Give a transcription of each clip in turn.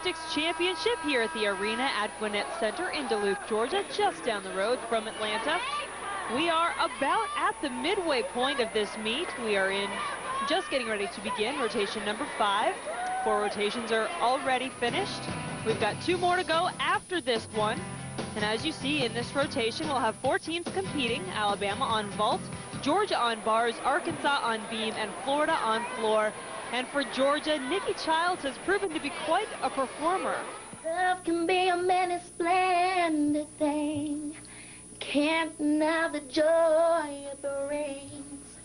Gymnastics Championship here at the arena at Gwinnett Center in Duluth, Georgia, just down the road from Atlanta. We are about at the midway point of this meet. We are just getting ready to begin rotation number 5. 4 rotations are already finished. We've got 2 more to go after this one. And as you see in this rotation, we'll have 4 teams competing. Alabama on vault, Georgia on bars, Arkansas on beam, and Florida on floor. And for Georgia, Nikki Childs has proven to be quite a performer. Love can be a many splendid thing. Can't deny the joy it brings.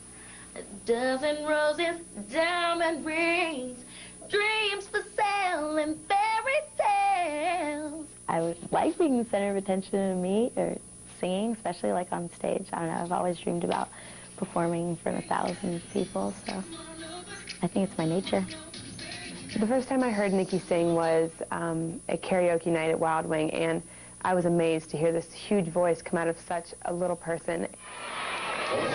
A dozen roses, diamond rings, dreams for sale and fairy tales. I would like being the center of attention in a meet or singing, especially like on stage. I don't know, I've always dreamed about performing in front of thousands of people, so I think it's my nature. The first time I heard Nikki sing was a karaoke night at Wild Wing, and I was amazed to hear this huge voice come out of such a little person.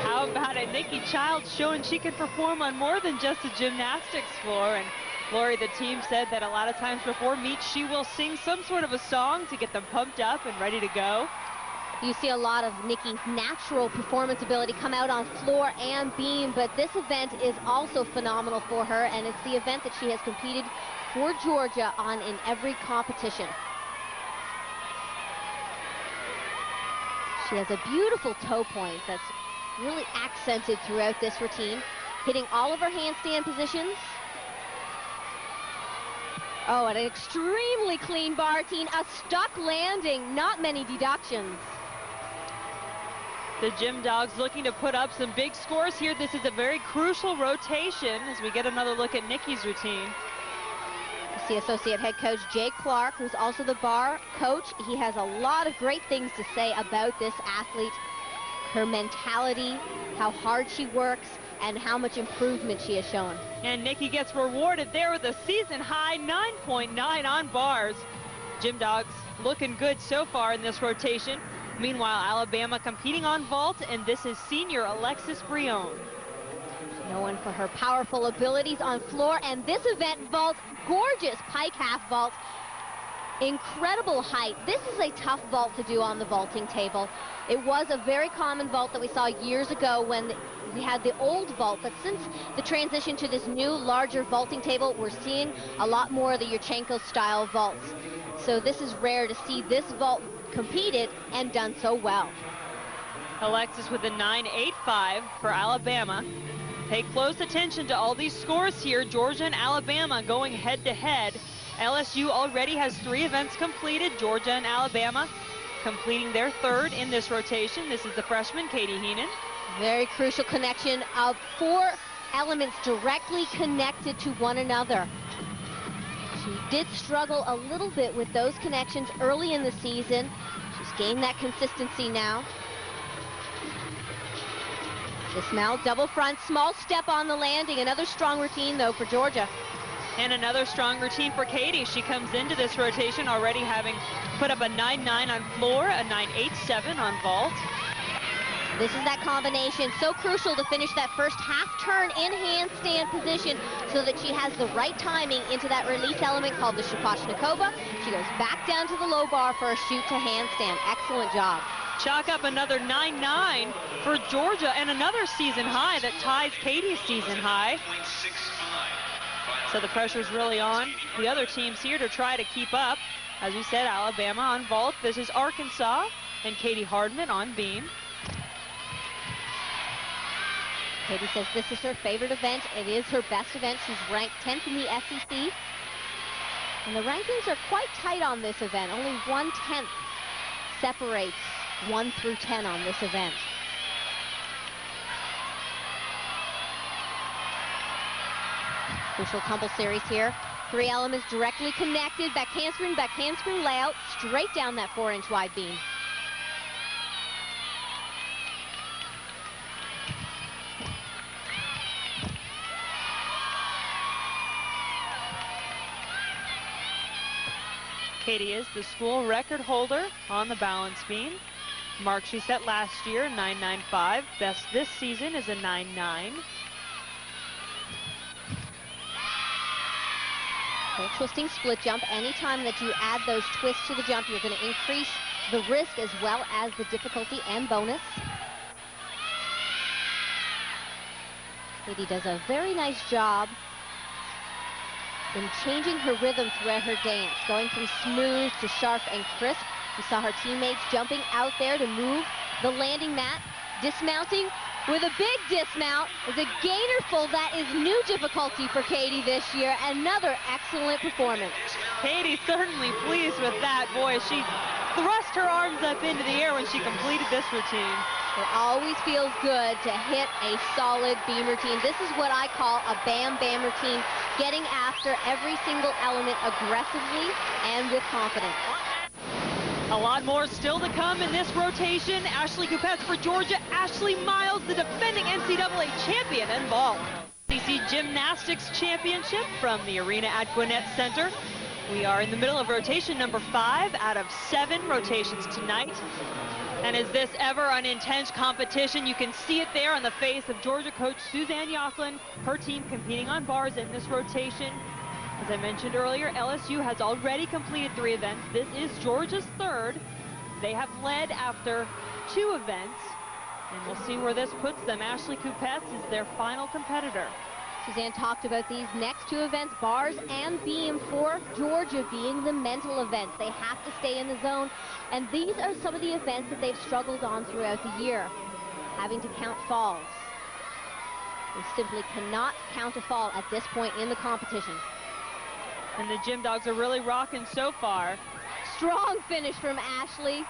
How about it? Nikki Childs showing she can perform on more than just the gymnastics floor. And Lori, the team said that a lot of times before meets, she will sing some sort of a song to get them pumped up and ready to go. You see a lot of Nikki's natural performance ability come out on floor and beam, but this event is also phenomenal for her, and it's the event that she has competed for Georgia on in every competition. She has a beautiful toe point that's really accented throughout this routine, hitting all of her handstand positions. Oh, and an extremely clean bar routine, a stuck landing, not many deductions. The Gym Dogs looking to put up some big scores here. This is a very crucial rotation as we get another look at Nikki's routine. You see Associate Head Coach Jay Clark, who's also the bar coach. He has a lot of great things to say about this athlete, her mentality, how hard she works, and how much improvement she has shown. And Nikki gets rewarded there with a season high 9.9 on bars. Gym Dogs looking good so far in this rotation. Meanwhile, Alabama competing on vault, and this is senior Alexis Brion. Known for her powerful abilities on floor, and this event vault, gorgeous pike half vault, incredible height. This is a tough vault to do on the vaulting table. It was a very common vault that we saw years ago when we had the old vault, but since the transition to this new, larger vaulting table, we're seeing a lot more of the Yurchenko-style vaults. So this is rare to see this vault competed and done so well. Alexis with a 9.85 for Alabama. Pay close attention to all these scores here. Georgia and Alabama going head-to-head. LSU already has 3 events completed. Georgia and Alabama completing their 3rd in this rotation. This is the freshman, Katie Heenan. Very crucial connection of 4 elements directly connected to one another. She did struggle a little bit with those connections early in the season. She's gained that consistency now. Dismount, double front, small step on the landing. Another strong routine, though, for Georgia. And another strong routine for Katie. She comes into this rotation already having put up a 9.9 on floor, a 9.87 on vault. This is that combination, so crucial to finish that first half turn in handstand position so that she has the right timing into that release element called the Shapochnikova. She goes back down to the low bar for a shoot to handstand. Excellent job. Chalk up another 9.9 for Georgia and another season high that ties Katie's season high. So the pressure's really on the other teams here to try to keep up. As we said, Alabama on vault. This is Arkansas and Katie Hardiman on beam. Katie says this is her favorite event. It is her best event. She's ranked 10th in the SEC. And the rankings are quite tight on this event. Only 1/10 separates 1 through 10 on this event. Crucial tumble series here. 3 elements directly connected. Back handspring layout, straight down that 4-inch wide beam. Katie is the school record holder on the balance beam. Mark she set last year, 9.95. Best this season is a 9.9. Little twisting split jump. Anytime that you add those twists to the jump, you're going to increase the risk as well as the difficulty and bonus. Katie does a very nice job in changing her rhythm throughout her dance, going from smooth to sharp and crisp. We saw her teammates jumping out there to move the landing mat, dismounting with a big dismount. Is a gainer full. That is new difficulty for Katie this year. Another excellent performance. Katie certainly pleased with that. Boy, she thrust her arms up into the air when she completed this routine. It always feels good to hit a solid beam routine. This is what I call a bam-bam routine, getting after every single element aggressively and with confidence. A lot more still to come in this rotation. Ashley Kupets for Georgia. Ashley Miles, the defending NCAA champion in vault. SEC Gymnastics Championship from the arena at Gwinnett Center. We are in the middle of rotation number 5 out of 7 rotations tonight. And is this ever an intense competition? You can see it there on the face of Georgia coach Suzanne Youghlin, her team competing on bars in this rotation. As I mentioned earlier, LSU has already completed 3 events. This is Georgia's 3rd. They have led after 2 events, and we'll see where this puts them. Ashley Kupets is their final competitor. Suzanne talked about these next 2 events, bars and beam, for Georgia being the mental events. They have to stay in the zone, and these are some of the events that they've struggled on throughout the year, having to count falls. They simply cannot count a fall at this point in the competition. And the Gym Dogs are really rocking so far. Strong finish from Ashley.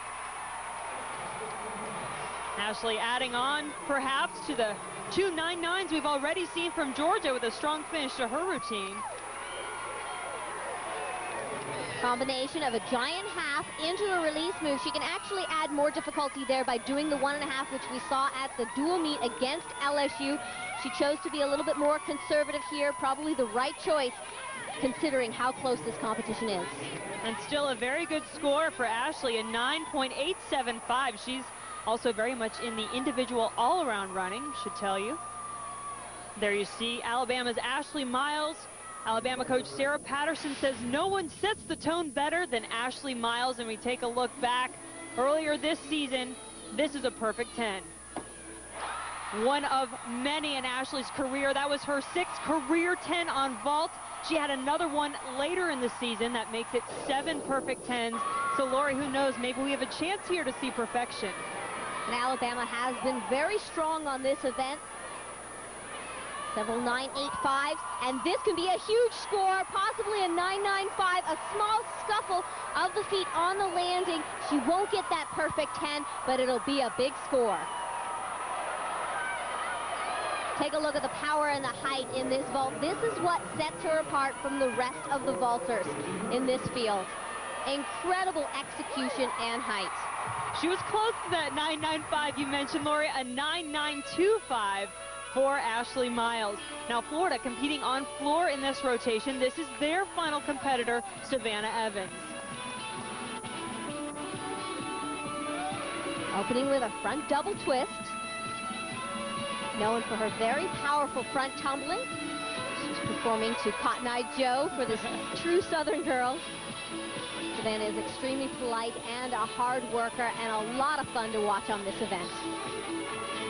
Ashley adding on perhaps to the 2 9.9s we've already seen from Georgia with a strong finish to her routine. Combination of a giant half into a release move. She can actually add more difficulty there by doing the 1.5, which we saw at the dual meet against LSU. She chose to be a little bit more conservative here, probably the right choice considering how close this competition is. And still a very good score for Ashley, a 9.875. She's also very much in the individual all-around running, should tell you. There you see Alabama's Ashley Miles. Alabama coach Sarah Patterson says no one sets the tone better than Ashley Miles. And we take a look back earlier this season. This is a perfect 10. One of many in Ashley's career. That was her 6th career 10 on vault. She had another one later in the season that makes it 7 perfect 10s. So Lori, who knows, maybe we have a chance here to see perfection. And Alabama has been very strong on this event. Several 9.85s, and this can be a huge score, possibly a 9.95, a small scuffle of the feet on the landing. She won't get that perfect 10, but it'll be a big score. Take a look at the power and the height in this vault. This is what sets her apart from the rest of the vaulters in this field. Incredible execution and height. She was close to that 9.95 you mentioned, Lori, a 9.925 for Ashley Miles. Now Florida competing on floor in this rotation. This is their final competitor, Savannah Evans. Opening with a front double twist. Known for her very powerful front tumbling. She's performing to Cotton Eye Joe for this true Southern girl. Savannah is extremely polite and a hard worker and a lot of fun to watch on this event.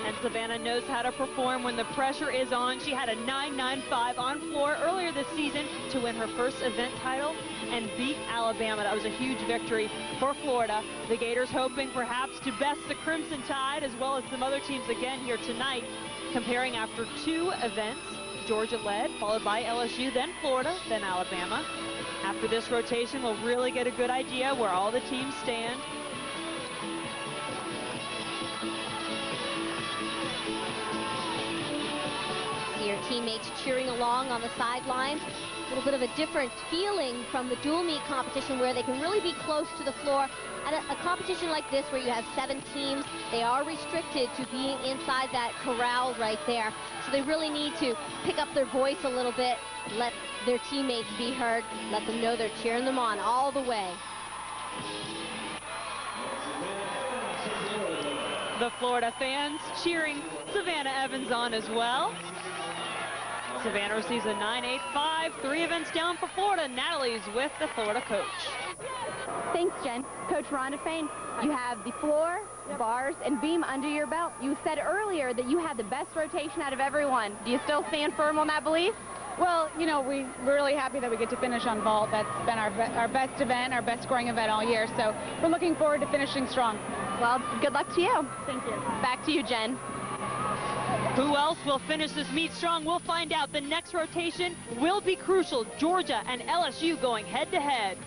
And Savannah knows how to perform when the pressure is on. She had a 9.95 on floor earlier this season to win her first event title and beat Alabama. That was a huge victory for Florida. The Gators hoping perhaps to best the Crimson Tide as well as some other teams again here tonight. Comparing after 2 events, Georgia led, followed by LSU, then Florida, then Alabama. After this rotation, we'll really get a good idea where all the teams stand. See your teammates cheering along on the sidelines. A little bit of a different feeling from the dual meet competition where they can really be close to the floor. At a competition like this where you have 7 teams, they are restricted to being inside that corral right there. So they really need to pick up their voice a little bit, let their teammates be heard, let them know they're cheering them on all the way. The Florida fans cheering Savannah Evans on as well. Savannah receives a 9-8-5, 3 events down for Florida. Natalie's with the Florida coach. Thanks, Jen. Coach Rhonda Fain, you have the floor, bars, and beam under your belt. You said earlier that you had the best rotation out of everyone. Do you still stand firm on that belief? Well, you know, we're really happy that we get to finish on vault. That's been our best event, our best scoring event all year. So we're looking forward to finishing strong. Well, good luck to you. Thank you. Back to you, Jen. Who else will finish this meet strong? We'll find out. The next rotation will be crucial. Georgia and LSU going head-to-head.